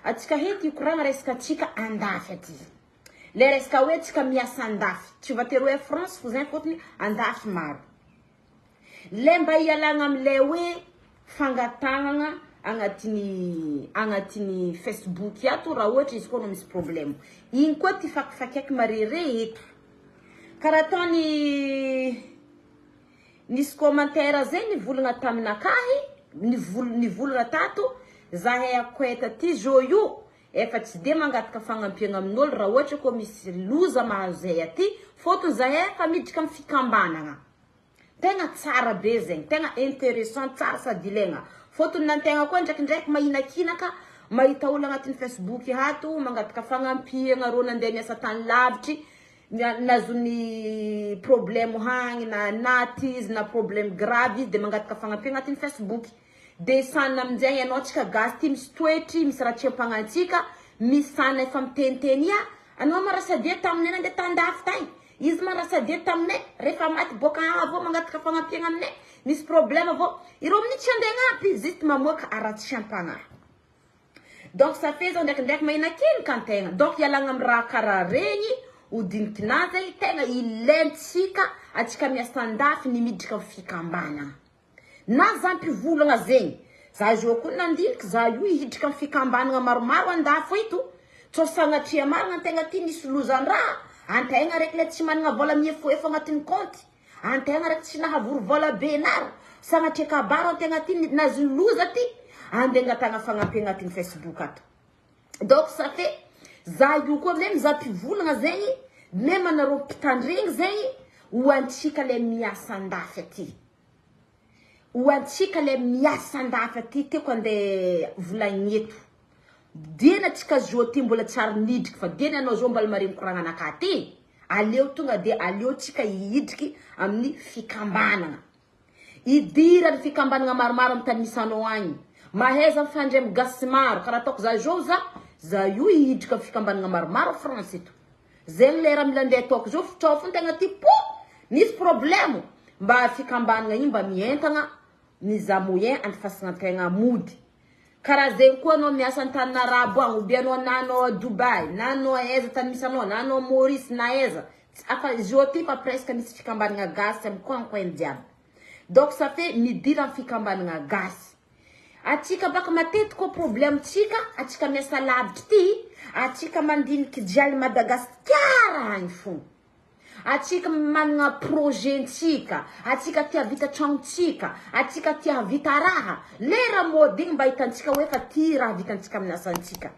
atsika hety koragna resaka atsika andafy aty. Le resaka hoe atsika miasa andafy. Tsy voatery hoe France fô zay fôtony andafy maro. Le mba ialagna am'le hoe fangatagnana agnatiny Facebook ato raha ohatra izy koa no misy problème. Igny koa ty fakifakaiky marere eto. Karaha ataony nisy commentaire zay nivolagna taminakahy, nivolagna tato, zahay akoeta ty zo io, efa tsy de mangataka fagnampiagna amin'olo raha ohatra koa misy loza mahazo zay aty, fôtony zahay efa miditra amin'ny fikambanagna. Tegna tsara be zegny, tegna intéressant tsara sady ilaigna. Fôtony nantegna koa ndraikindraiky mahinakinaka, mahita olo agnatin'ny Facebook hato, mangataka fagnampiagna rô nandeha miasa tany lavitry, nazony problème hagny na tizy na problème grave izy de mangataka fagnampiagna agnatin'ny Facebook. De sana aminjay anao tsika gasy ty misy toetry, misy raha tsempangantsika, misy sana efa miteniteny anao marasadia taminay nandeha tandafy tagny. Izy marasadia taminay, rehefa maty boka avô mangataka fagnampiagna aminay, misy problème avô, irô minitsy andeha agnampy, zity mamoaka aratsy ampagnahy. Donc ça fait zao ndraikindraiky mahinakinika antegna. Donc ialagna amin'ny raha karaha regny, hodinikinà zay tegna ilaintsika atsika miasa andafy ny miditra amin'ny fikambanagna. Na zampivolagna zegny, za zo koa nandiniky, za io hidrika amin'ny fikambanagna maromaro andafy ito, tsô sagnatria marigna antegna ty nisy lozan-draha, antegna raiky le tsy managna vola miefoefo agnatin'ny compte, antegna raiky tsy nahavory vola benaro, sagnatria kabaro antegna ty nazony loza ty, andeha angatagna fagnampiagna agnatin'ny Facebook ato. Donc ça fait za io koa même za mpivolagna zegny, même anareo mpitandregny zegny, ho antsika le miasa andafy aty. Ho antsika le miasa andafy aty tiako andeha volagny eto. Dieny atsika zo ty mbola tsara nidriky fa dieny anao zo mbala maremy koragna anaka ty. Aleo tonga de aleo tsika hidriky amin'ny fikambanagna. Idira ny fikambanagna maromaro amin'ny tany misy anao agny. Maheza mifandray amin'ny gasy maro, karaha ataoko za io hidrika amin'ny fikambanagna maromaro France eto. Zegny le raha mila andeha ataoko zo fitsao fony tegna ty po, nisy problème. Mba fikambanagna igny mba mientagna, miza moyen antifasagna tegna mody. Karaha zegny koa anao miasa an-tany Arabo agny, oubien anao na anao a Dubai, na anao aiza tany misy anao, na anao Maurice na aiza. Afa zo ty fa presque misy fikambanagna gasy amin'ny coin jiaby. Donc ça fait midira amin'ny fikambanagna gasy. Atsika baka matetiky koa problème tsika, atsika miasa lavitry ty, atsika mandiniky dialy Madagasikara agny fô. Atsika managna projet-ntsika, atsika tia vita tragnotsika, atsika tia vita raha. Lera mody igny mba hitantsika hoe fa ty raha vitantsika amin'ny asantsika.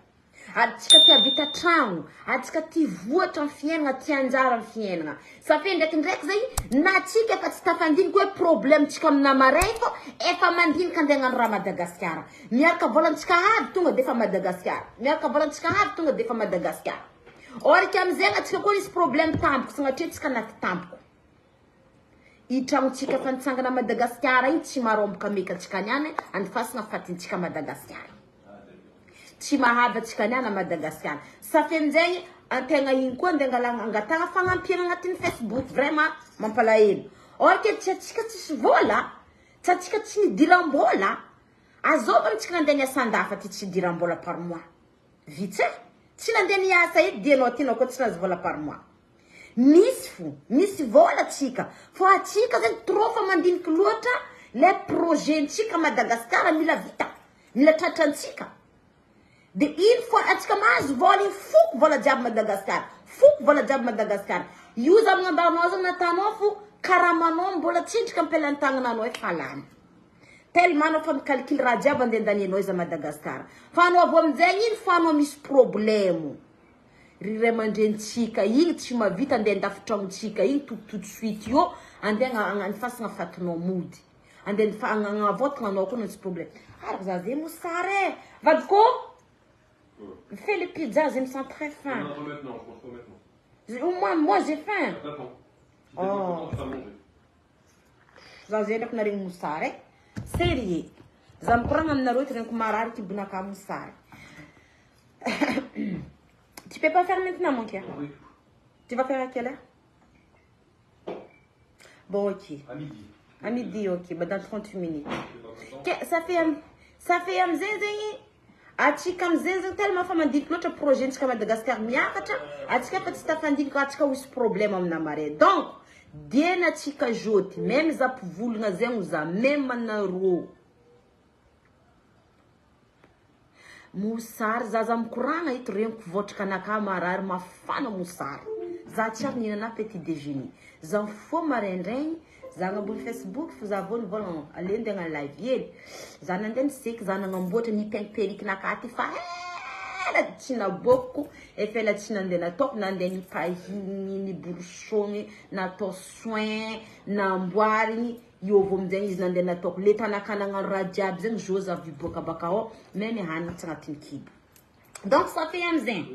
Atsika tia vita tragno, atsika tia voatra amin'ny fiainagna, tia anjara amin'ny fiainagna. Ça fait ndraikindraiky zay, na atsika efa tsy tafandiniky hoe problème-tsika amina maray fô, efa mandiniky andeha hagnano raha Madagasikara. Miaraka volantsika avy tonga defa Madagasikara. Miaraka volantsika avy tonga defa Madagasikara. Orika amizay atsika koa nisy problème tampoko, sagnatria tsika naty tampoko. I tragnotsika efa nitsangana Madagasikara igny tsy maromboka meka atsika niany, andifasagna fatintsika Madagasikara. Tsy mahavy atsika niany a Madagasikara. Ça fait amizay antegna igny koa andeha angatagna fagnampiagna agnatin'ny Facebook, vraiment mampalahelo. Orika tsy atsika tsisy vola, tsy atsika tsy nidiram-bola, azovana tsika nandeha niasa andafy aty tsy diram-bola par mois. Vitsy tsy nandeha niasa eto dia anao ty anao koa tsy nahazo vola par mois. Misy fo, misy vola tsika. Fô atsika zegny trop fa mandiniky loatra le projet-ntsika Madagasikara mila vita, mila tratrantsika. De une fois atsika mahazo vola igny foko vola jiaby Madagasikara, foko vola jiaby Madagasikara. Io za magnambaranao zany natanao fo karamanao mbola tsindrika ampelantagnananao efa lany. Tellement anao fa micalcule raha jiaby andeha andanianao izy a Madagasikara. Fa anao avy aminjay iny fa anao misy problème. Ry ray aman-drenitsika igny tsy mavita andeha andafy-tragnotsika igny tout de suite io andeha anifasagna fatinao mody. Andeha agnavotagna anao koa nisy problème. Alors za zay mosary vadiko. Fais les pizzas, je me sens très faim. Non, maintenant, je mange pas maintenant. Moi j'ai faim. Attends. Oh. Tu vas manger. Za zay ndraiky naregny mosary. Sérieux. Za mikoragna aminareo tireniko marary tibonaka mosary. Tu peux pas faire maintenant, mon cœur? Oui. Tu vas faire à quelle heure? Bon, ok. À midi. À midi, ok. Bah, dans 30 minutes. Ça fait un zézé. atsika amizay zany tellement fa mandiniky loatra projet ntsika Madagascar miakatra atsika fa tsy tafandiniky atsika misy problème amina mare donc diena atsika joty même za mpivolagna zegny za même anarô mosary za mikoragna ito reniko votraka anaka marary mafana mosary za tsy ary nihinana petit déjeuner za fo maraindraigny za agnambony Facebook fa za vôny vôlagna aleo andeha live hely za nandeha niseky za nagnamboatra nipegnipeliky nakaty fa ela tsy naboko efa ela tsy nandeha nataoko nandeha nipahigny niborosogny natao soin namboarigny io vao aminjay izy nandeha nataoko le tanaka nagnano raha jiaby zegny zo za viboaka baka ao même hanigny tsy agnatin'ny kibo donc ça fait amizay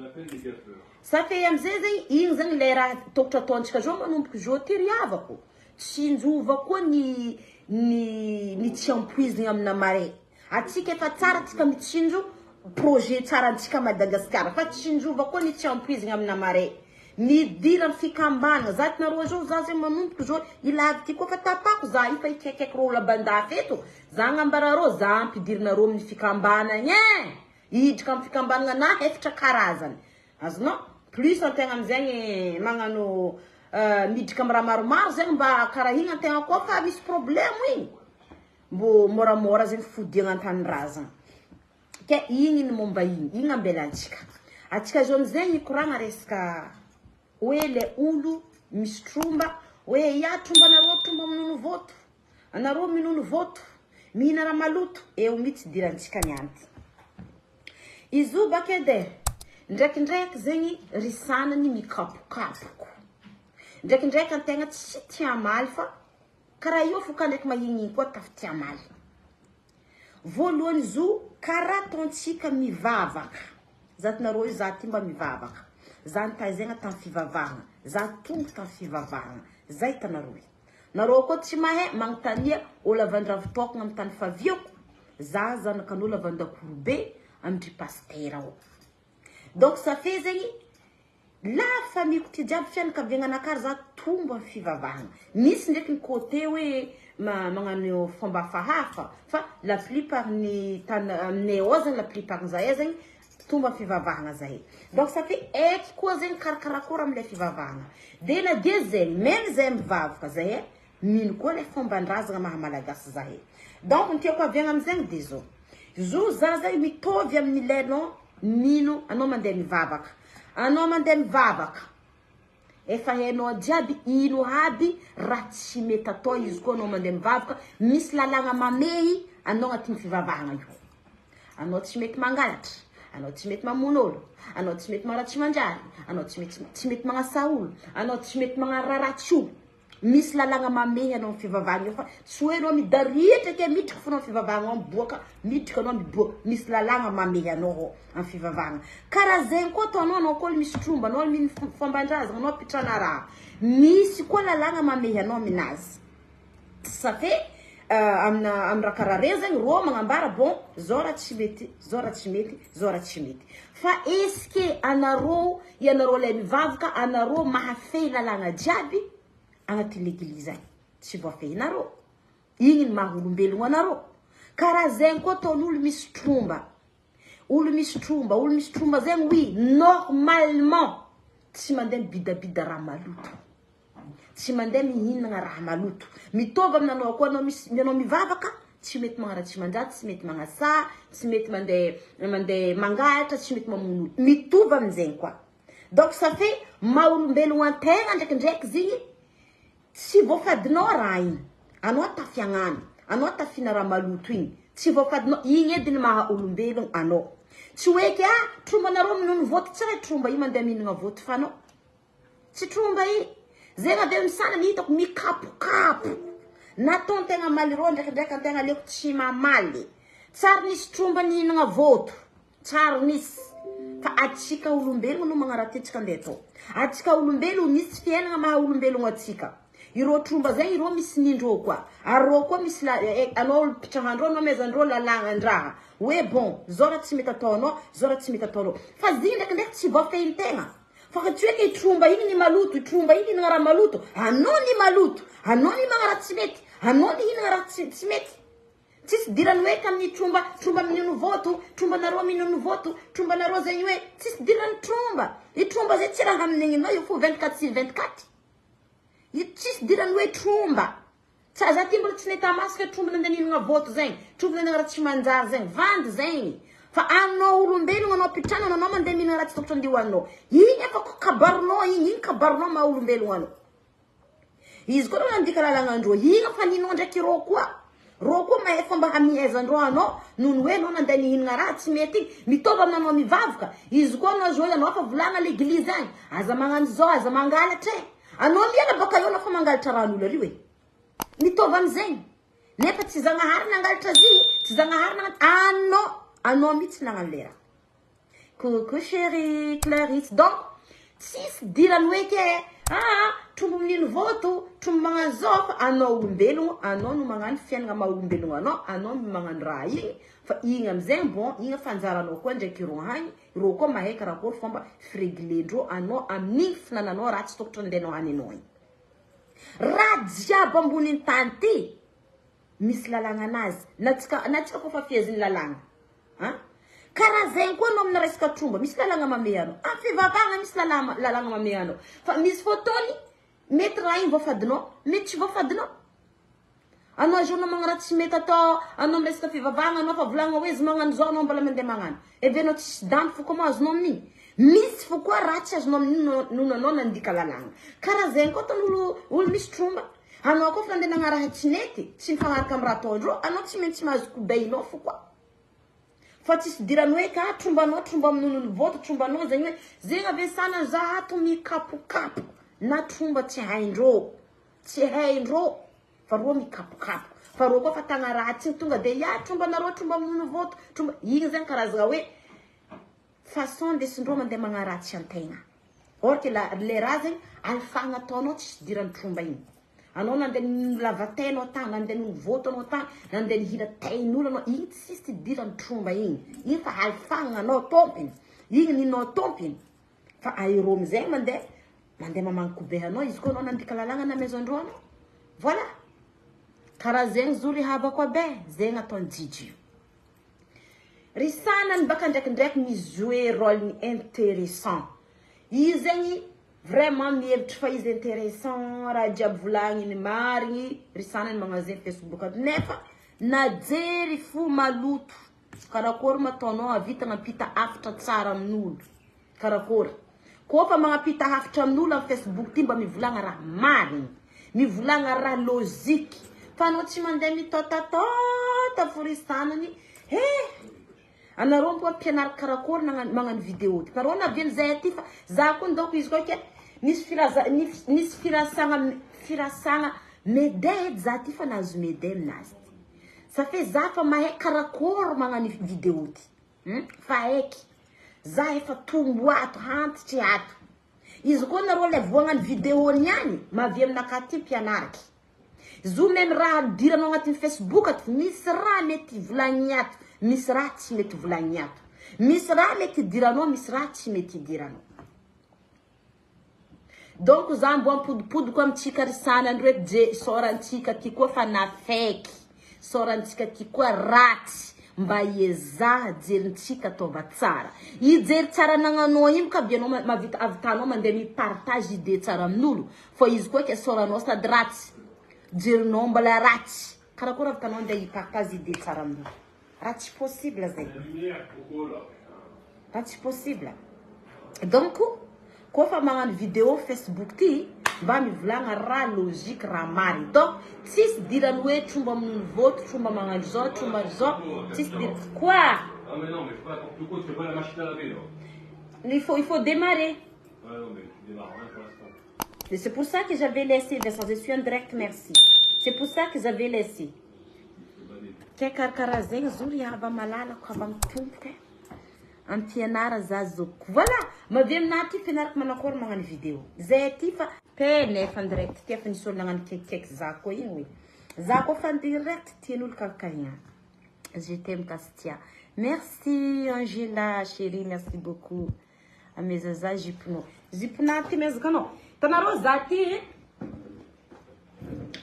ça fait amizay zegny igny zegny le raha tokotro ataontsika zo manomboky zo ty riavako tsinjova koa ny tsy ampoizigny amina mare atsika efa tsara tsika mitsinjo projet tsara antsika Madagascar fa tsinjova koa ny tsy ampoizigny amina mare midira fikambanana za tinarô zo za zegny manomboky zo ilavy ty koa fa tapako za ifa ikekeko rô labandafy eto za agnambara rô za ampidirinarô amin'ny fikambanana idrika amin'ny fikambanana na efatra karazany azonao plus antegna amizegny magnano midrika amiraha maromaro zegny mba karaha igny antegna koa fa misy problème igny mbo moramora zegny fodiagna antany raha zany ke igny ny momba igny ambelantsika atsika zo amizegny koragna resaka hoe le olo misy tromba hoe ya trombanarô tromba minono voto anarô minono voto mihina raha maloto eo mihitsy dirantsika nianty izo bakede ndraikindraiky zegny risanany mikapokapoko ndraikindraiky antegna tsy tia maly fa karaha io foka ndraiky mahigniny koa tafi tia maly voalohany zo karaha ataontsika mivavaka za tinarô io za ty mba mivavaka za nitazegna tamin'ny fivavahana za tonga tamin'ny fivavahana zay hitanarô narô koa tsy mahay magnontania olo avandravitokagna amin'ny tany faviako za zanakan'olo avandakorobe amindry pasteur ao donc ça fait zegny la famille ty jiaby fianakaviagna anakary za tombo amin'ny fivavahana misy ndraiky ny côté hoe magnano fomba hafahafa fa la plupart ny tany aminay ao zegny la plupart zahay zegny tomba fivavahana zahay donc ça fait eky koa zegny karakarakora amile fivavahana de na de zegny même zay mivavaka zahay mino koa le fomban-drazagna maha malagasy zahay donc ny tiako aviagna amizegny de zo za zay mitovy amin'ny lenao mino anao mandeha mivavaka anao mandeha mivavaka efa hainao jiaby ino aby raha tsy mety atao izy koa anao mandeha mivavaka misy lalagna mamehy anao agnatin'ny fivavahana io anao tsy mety mangalatra anao tsy mety mamono olo anao tsy mety maratsy manjary anao tsy mety magnasa olo anao tsy mety magnararatsy olo misy lalagna mamehy anao amin'ny fivavahana io fa tsy hoe anao midaritra ke midriky fonao amin'ny fivavahana ao miboaka midriky anao miboaka misy lalagna mamehy anao amin'ny fivavahana karaha zegny koa ataonao anao koa misy tromba anao mino fomban-drazagna anao pitrana raha misy koa lalagna mamehy anao aminazy ça fait amina raha karaha regny zegny rô magnambara bon zao raha tsy mety zao raha tsy mety zao raha tsy mety fa eske anarô ianarô lay mivavaka anarô mahafehy lalagna jiaby agnaty l'église ay tsy voafehinarô igny ny maha olombelogno anarô karaha zegny koa ataon'olo misy tromba olo misy tromba zegny oui normalement tsy mandeha mibidabida raha maloto tsy mandeha mihinagna raha maloto mitovy aminanao koa anao mivavaka tsy mety magnaratsy manjaty tsy mety magnasa tsy mety mandeha mangahatra tsy mety mamono mitovy amin'izegny koa donc ça fait maha olombelogno antegna ndraikindraiky zegny tsy voafadinao raha igny anao tafiagnany anao tafina raha maloto igny tsy voafadinao igny ediny maha olombelogno anao tsy hoe ke trombanarô minono voto tsara tromba io mandeha mihinagna voto fa anao tsy tromba i zegny avy misana nihitako mikapokapo nataontegna maly rô ndraikindraiky antegna aleko tsy mamaly tsara nisy tromba nihinagna voto tsara nisy fa atsika olombelogno no magnarahantsika andeha atao atsika olombelogno nisy fiainagna maha olombelogno atsika irô tromba zegny irô misy nindrô koa ary rô koa misy anao pitrahandrô anao mezandrô lalagnan-draha hoe bon zao raha tsy mety ataonao zao raha tsy mety ataonao fa zigny ndraikindraiky tsy voafehin-tegna fa tsy hoe ke tromba igny ny maloto tromba igny hinagna raha maloto anao ny maloto anao ny magna raha tsy mety anao ny hinagna raha tsy mety tsisy dirany hoe tamin'ny tromba minino voto tromba nareo minino voto tromba nareo zegny hoe tsisy dirany tromba i tromba zay tsy raha amin'igny io fo 24/24 i tsisy dirany hoe tromba sa za ty mbola tsy nahita masaka tromba nandeha minagna voto zegny tromba nandeha raha tsy manjary zegny vandy zegny fa anao olombelogno anao pitrano anao mandeha minagna raha tsy tokotry andio anao igny efa kabaronao igny kabaronao maha olombelogno anao izy koa nandika lalagna-ndreo igny fa ninao ndraiky rô koa mahay fomba hamiezandreo anao noho hoe anao nandeha nihinagna raha tsy mety igny mitovy aminanao mivavaka izy koa anao zao anao fa volagna l'église agny aza magnano zao aza mangalatra anao miala baka eo anao fa mangalatra rahan'olo ary hoe mitovy amizegny nefa tsy zagnahary nangalatra zy tsy zagnahary anao mihitsy nagnano le raha coucou chérie Clarisse donc tsisy dirany hoe ke trombo minino voto trombo magnano zao fa anao olombelogno anao no magnano fiainagna maha olombelogno anao no magnano raha igny fa igny amizay bon igny fanjaranao koa ndraiky ro hagny ro koa mahay karakory fomba fireglendreo anao amin'igny finananao raha tsy tokotry andenao hany anao igny raha jiaby amboniny tany ty misy lalagna anazy na tsika koa fa fieziny lalagna karaha zegny koa anao amina resaka tromba misy lalagna mame anao fivavagna misy lalagna mame anao fa misy fotony mety raha igny voafadinao mety tsy voafadinao anao journée magnano raha tsy mety atao anao resaka fivavagna anao fa volagna hoe izy magnano zao anao mbola mandeha magnano eve anao tsisy dano fo koa azonao amin'igny misy fo koa raha tsy azonao amin'igny noho anao nandika lalagna karaha zegny koa olo misy tromba anao koa fa nandeha raha tsy mety tsy mifagnaraka amin'ny raha ataondreo anao tsy maintsy mahazo kobainao fo koa fa tsisy dirany hoe ka trombanao tromba amin'olo voto trombanao zegny hoe zegny avesana za ato mikapokapo na tromba tsy haindreo fa rô mikapokapo fa rô koa fa tagna ratsy tonga de trombanareo tromba amin'olo voto tromba igny zegny karazagna hoe façon ndesindreo mandeha magnaratsy antegna or que le raha zegny alifagna ataonao tsisy dirany tromba igny anao nandeha lavatenao tagny nandeha voto anao tagny nandeha hira tain'olo anao igny tsisy dirany tromba igny fa alifagna anao tompiny igny ninao tompiny fa aero amizay mandeha mamagniky anao izy koa anao nandika lalagna na maison-dreo anao voilà karaha zegny zory habako abe zegny ataony jijio ry sanany baka ndraikindraiky mijoue rôle intéressant izy zegny vraiment mihevitry fa izy intéressant raha jiaby volagniny marigny ry sanany magnano zegny Facebook nefa najery fo maloto karakory mataonao avita mampita hafatra tsara amin'olo karakory koa fa magnapita hafatra amin'olo amin'ny Facebook ty mba mivolagna raha marigny mivolagna raha logique fa anao tsy mandeha mitatata fo ry sanany anareo mpo ampianary karakory magnano vidéo ty nareo navely zay aty fa za koa ndako izy koa ke nisy firasagna mede edy za ty fa nahazo mede aminazy ty sa fe za fa mahay karakory magnano vidéo ty fa eky za efa tombo ato hantitry ato izy koa nareo le voagnano vidéo niany mavy aminaka ty mpianariky zo meme raha diranao agnatin'ny Facebook ato misy raha mety volagny ato misy raha tsy mety volagny ato misy raha mety diranao misy raha tsy mety diranao donc za mbo ampodipodiko amintsika ry sanany hoe je sorantsika ty koa fa nafaiky sorantsika ty koa ratsy mba ieza jerintsika ataova tsara ijery tsara nagnanao iny ka bianao mavita avitanao mandeha mipartage idée tsara amin'olo fa izy koa ke soranao sady ratsy jerinao mbola ratsy karakory avitanao andeha hipartage idée tsara amin'olo raha tsy possible zay raha tsy possible donc koa fa magnano vidéo Facebook ty mba mivolagna raha logique raha mary donc tsisy dirany hoe tromba amin'olo voto tromba magnano zao tromba zao tsisy dirany quoi Ah mais non, mais je sais pas, pourquoi tu fais pas la machine à laver là? il faut démarrer. Ouais, non, mais tu démarres rien pour l'instant. Et c'est pour ça que j'avais laissé, Vincent, je suis en direct, merci. C'est pour ça que j'avais laissé. Ke karakara zegny zory hava malalako hava mitomboka ampianara za zoko voilà mavy aminaty fianarako manakory magnano vidéo zay ty fa pe nefa en direct ty fa nisy olo nagnano kekikeky za koa igny hoe za koa fa en direct tian'olo karakariana je t'aime Kastia merci Angela chérie merci beaucoup ameza za jipona ty mezaka anao tanareo za ty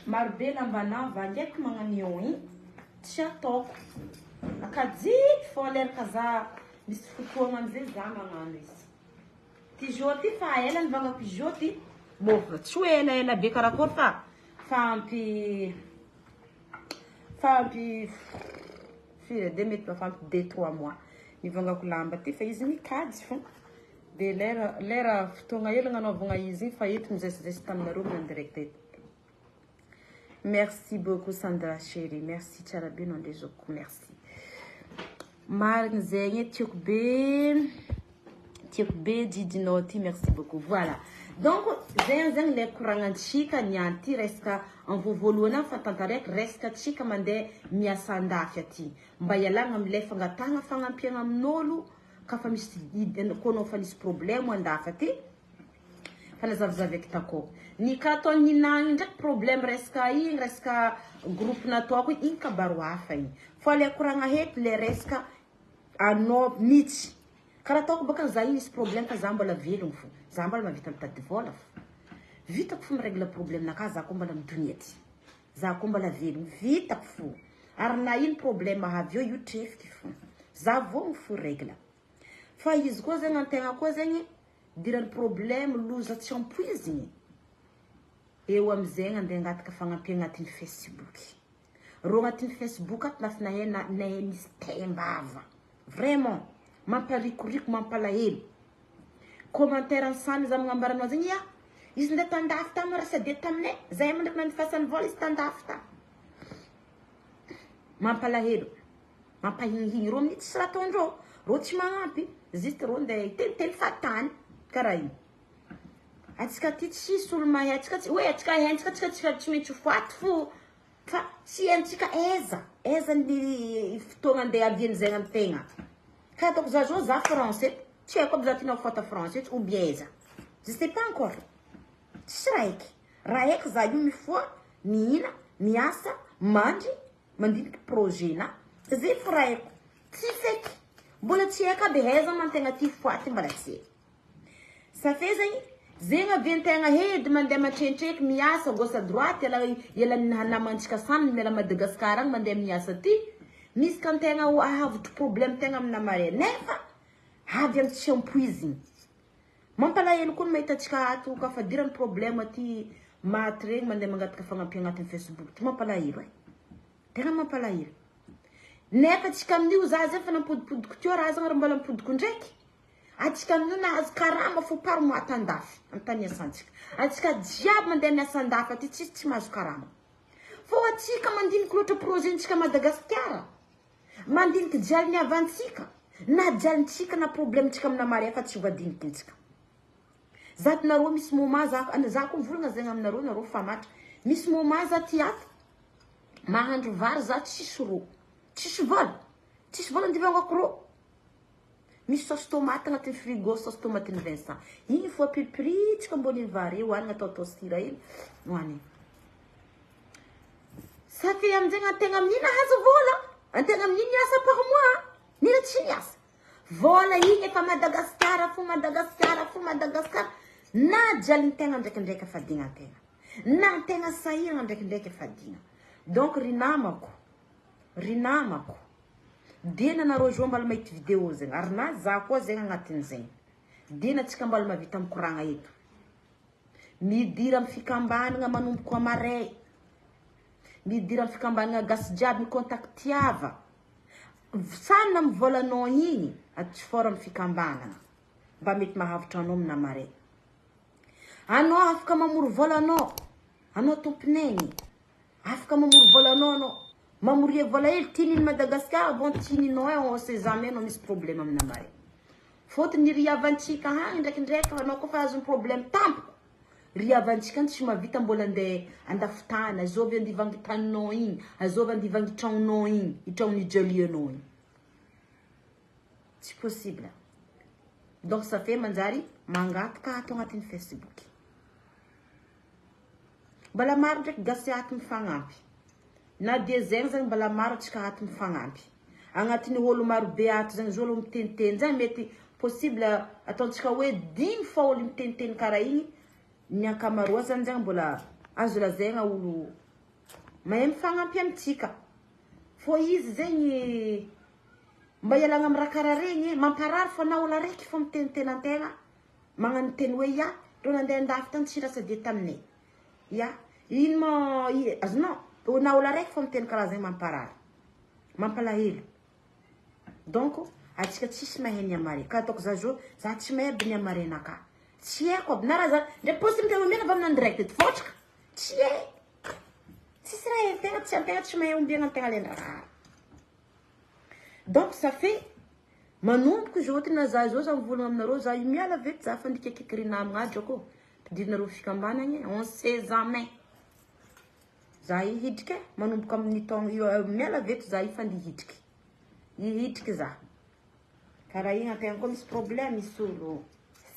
marobe lambanao va ndraiky magnano io igny tsy ataoko akajiky fô leraka za misy fotoagna amizay za magnano izy ty zao ty fa ela nivangako izy zao ty bofa tsy hoe ela be karakory fa ampy firy de mety mafampy 2-3 mois nivangako lamba ty fa izy mikajy fô de lera fotoagna hely gnanaovagna izy fa eto mizaisizay taminareo en direct eto. Merci beaucoup Sandra chérie, merci tsara be nandezako, merci. Marigny zegny tiako be didinao ty, merci beaucoup. Voilà. Donc zegny le koragnantsika niany ty resaka en voalohany fantantaraiky resaka tsika mandeha miasa andafy aty. Mba ialagna amile fangatagna fagnampiagna amin'olo kafa misy kono fa nisy problème andafy aty. Fanazavazavy akitako. Ni kato ninagny ndraiky problème resaka groupe nataoko igny kabaro hafa igny. Fa le koragna heto le resaka anao mitsy. Karaha ataoko baka za igny nisy problème fa za mbola velogno fô. Za mbola mavita mitady vola fô. Vitako fô mirégla problème naka za ko mbola midoniety. Za ko mbola velogno vitako fô. Ary na ino problème avy io trefiky fô. Za vogno fô régla. Fa izy koa zegny antegna koa zegny dirany problème loza tsy ampoizigny. Eo amizegny andeha angataka fagnampiagna agnatin'ny Facebook. Ro agnatin'ny Facebook ato lafy nahe misy tembava. Vraiment, mamparikoriko, mampalahelo. Commentaire ansany za magnambaranao zegny ya. Izy nde tandafy tamo rasa de taminay. Zay mandraky nanifasany vola izy tandafy tamo. Mampalahelo. Mampahingihiny. Ro minitsy sy ratondro. Ro tsy magnampy. Ziste ro nde tentely fatany. Karaha io. Atsika ty tsisy olo mahay atsika tsy hoe atsika hentsika atsika tsy maintsy faty fô fa tsy hentsika eza ny fotoagna andeha avian'izay amtegna. Ka ataoko za zao za français tsy haiko aby za tianao fata français ou bien eza. Je sais pas encore. Tsy raiky za io mifoa mihina miasa mandry mandiniky projet na zay fo raiko tsy feky mbola tsy haiko aby heza mantegna ty foaty mbala tsy haiko. Ça fait zegny aviantegna hedy mandeha matrenitreky miasa gauche à droite ela namantsika samy mela Madagascar agny mandeha miasa ty misy kantegna ahavitry problème tegna amina mare nefa avy am tsy ampoizigny. Mampalahelo koa mahita atsika ato kafa dirany problème aty maty regny mandeha mangataka fagnampiagna agnatin'ny Facebook ty mampalahelo ai. Tegna mampalahelo. Nefa atsika amin'io za zay fa nampodipodiko teo raha zagny mbola mipodiko ndraiky. Atsika amin'io nahazo karama fô paro moata andafy am'tany asantsika. Atsika jiaby mandeha miasa andafy aty tsy mahazo karama. Fô atsika mandiniky loatra projet-ntsika Madagasikara. Mandiniky jaliny avantsika. Na jalintsika na problème-tsika amina mare fa tsy vadiniky ntsika. Zato nareo misy moment za ko volagna zegny aminareo nareo fa matra. Misy moment za ty ato. Mahandro vary za tsisy ro. Tsisy vola andivangako ro. Misy sauce tomate agnatin'ny frigo, sauce tomate ny Vincent. Igny fo apipritsika ambony vary io hoanigna atao sira iny hoanigna. Safi amizegny antegna amin'iny hazo vola. Antegna amin'iny miasa par mois. Mila tsy miasa. Vola igny efa Madagascar. Na jalintegna ndraikindraiky afadigna antegna. Na antegna sahiragna ndraikindraiky afadigna. Donc rinamako. Dena nareo zao mbala mahita vidéo zegny. Ary na za koa zegny agnatin'izegny. Dena tsika mbala mavita mikoragna eto. Midira amin'ny fikambanagna manomboko amaray. Midira amin'ny fikambanagna gasy jiaby mikontaktiava. Sana amin'ny volanao igny aty fora amin'ny fikambanagna. Mba mety mahavitra anao amina maray. Anao afaka mamory volanao. Anao tomponegny. Afaka mamory volanao anao. Mamoria vola hely tian'iny Madagascar bon tianinao on sait jamais anao misy problème amina mare. Fotony riavantsika hagny ndraikindraiky anao koa fa azo problème tampoko. Riavantsika tsy mavita mbola andeha andafitana azovy andivangy taninao igny, azovy andivangy tragnonao igny, itragnony ijalianao igny. Tsy possible. Donc ça fait manjary mangataka ato agnatin'ny Facebook. Mbala maro ndraiky gasy ato mifagnampy. Na dia zegny zany mbala maro atsika ato mifagnampy. Agnatin'ny olo maro be ato zegny zolo miteniteny zany mety possible ataontsika hoe 10 fa olo miteniteny karaha igny ny ankamaroa zany mbola azo lazaigna olo mahay mifagnampy amitsika. Fô izy zegny mba ialagna amin'ny raha karaha regny mamparary fô na olo araiky fô miteniteny antegna magnano teny hoe ya rô nandeha andafy tany tsy rasa dia taminay ya ino ma azonao na olo araiky fô miteny karaha zegny mamparary mampalahelo donc atsika tsisy mahay niamare ka ataoko za zao za tsy mahay aby niamarenaka tsy haiko aby na raha za ndray poste miteny omena avy aminany direct fotraka tsy hay tsisy raha hain-tegna tsy an-tegna tsy mahay ombiagna an-tegna lendraha. Donc ça fait manomboko izy ohatra na za zao za mivolagna aminareo za io miala vety za fa ndikakikry namagna drako ampidirinareo fikambanagny on sait jamais za hihidriky manomboka amin'ny taogno io miala vety za io fa ndihidriky hihidriky za karaha igny antegna koa misy problème misy olo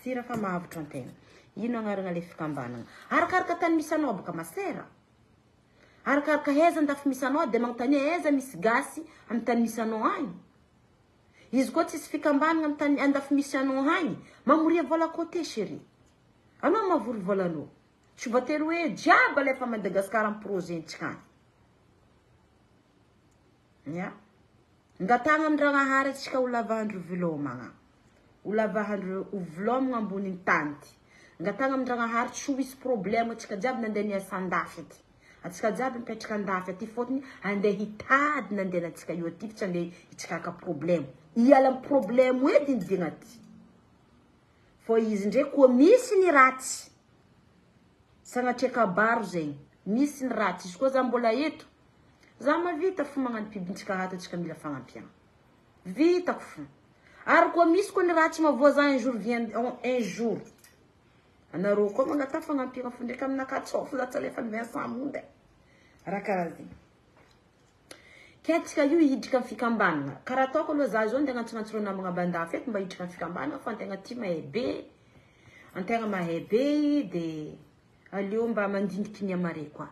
sira fa mahavotro antegna ino agnarana le fikambanagna arakaraka tany misy anao baka masera arakaraka heza andafy misy anao de magnontany heza misy gasy amin'ny tany misy anao agny izy koa tsisy fikambanagna amin'ny tany andafy misy anao agny mamoria vola côté chéri anao mavory volanao tsy voatery hoe jiaby alefa Madagasikara amin'ny projentsika ya ngatagna amin'ny ragnahary atsika ho lavahandro vilomagna ho lavahandro vilomagna ambonin'ny tanty ngatagna amin'ny ragnahary tsy ho isy problème atsika jiaby nandeha niasa andafy aty atsika jiaby mipetraka andafy aty fôtony andeha hitady nandeha atsika io aty tsy andeha hitsikaka problème iala amin'ny problème edy indigna aty fô izy ndraiky koa misy ny ratsy sagnatria kabaro zegny misy ny ratsy izy koa za mbola eto za mavita fo magnano pibintsika hato atsika mila fagnampiagna vitako fo ary koa misy koa ny ratsy mavoaza un jour vient un jour anareo koa magnata fagnampiagna fo ndraiky aminakatsofo za tsy alefa ny Vincent Monde raha karaha zegny ke atsika io hidrika amin'ny fikambanagna karaha ataoko aloha za zao andeha agnantsognantsoro namagna bandafy eto mba hidrika amin'ny fikambanagna fa antegna ty mahay be antegna mahay be de aleo mba mandiniky niamare koa